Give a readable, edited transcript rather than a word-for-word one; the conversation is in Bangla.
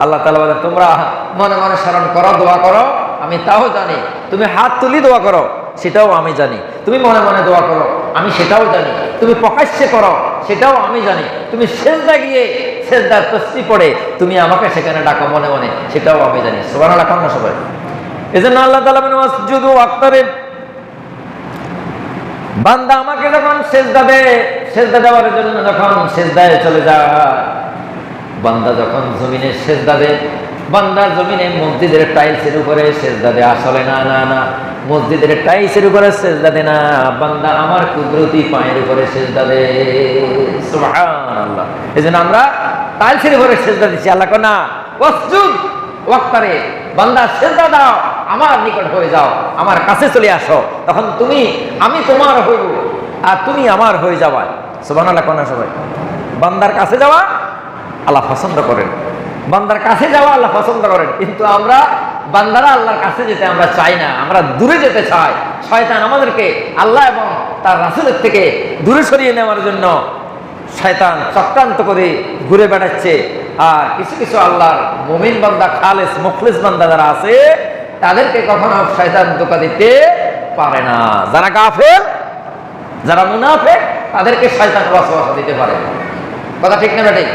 আল্লাহ তাআলা বলেন, তোমরা মনে মনে স্মরণ করো, দোয়া করো, আমি তাও জানি। তুমি হাত তুলি দোয়া করো, সেটাও আমি জানি। তুমি মনে মনে দোয়া করো, আমি সেটাও জানি। তুমি প্রকাশ্যে করো, সেটাও আমি জানি। তুমি সেজদা গিয়ে সেজদার তসবিহ পড়ে তুমি আমাকে সেখানে ডাকো মনে মনে, সেটাও আমি জানি। সুবহানাল্লাহ, কান্না সবাই। এজন্য আল্লাহ তাআলা বলেন, ওয়াসজুদু ওয়াক্তারিব। বান্দা আমাকে যখন সেজদা দেয়, সেজদা দেওয়ার জন্য যখন সেজদায় চলে যায়, বান্দা যখন জমিনে সেজদা দেয়, বান্দা জমিনে মসজিদের টাইলসের উপরে সেজদা দেয়, আসলে না না না, মসজিদের টাইলসের উপরে সেজদা দেয় না, বান্দা আমার কুদরতি পায়ের উপরে সেজদা দেয়। সুবহানাল্লাহ। এজন্য আমরা টাইলসের উপরে সেজদা দিচ্ছি। আল্লাহ কয় না, ওয়াসজুদ ওয়াক্তারিব, বান্দা সেজদা দাও, আমার নিকট হয়ে যাও, আমার কাছে চলে আসো, তখন আমি তোমার হইব আর তুমি আমার হয়ে যাবা। সুবহানাল্লাহ, কোন সবাই। বান্দার কাছে যাওয়া আল্লাহ পছন্দ করেন, বান্দার কাছে যাওয়া আল্লাহ পছন্দ করেন, কিন্তু আমরা বান্দারা আল্লাহর কাছে যেতে আমরা চাই না, আমরা দূরে যেতে চাই। শয়তান আমাদেরকে আল্লাহ এবং তার রাসূলের থেকে দূরে সরিয়ে নেওয়ার জন্য শয়তান চক্রান্ত করে ঘুরে বেড়াচ্ছে। আর কিছু কিছু আল্লাহর মুমিন বান্দা, খালেস মুখলিস বান্দা যারা আছে, তাদেরকে কখনো শয়তান ধোঁকা দিতে পারে না। যারা কাফের, যারা মুনাফিক, তাদেরকে শয়তান ওয়াসওয়াসা দিতে পারে। কথা ঠিক না বেঠিক?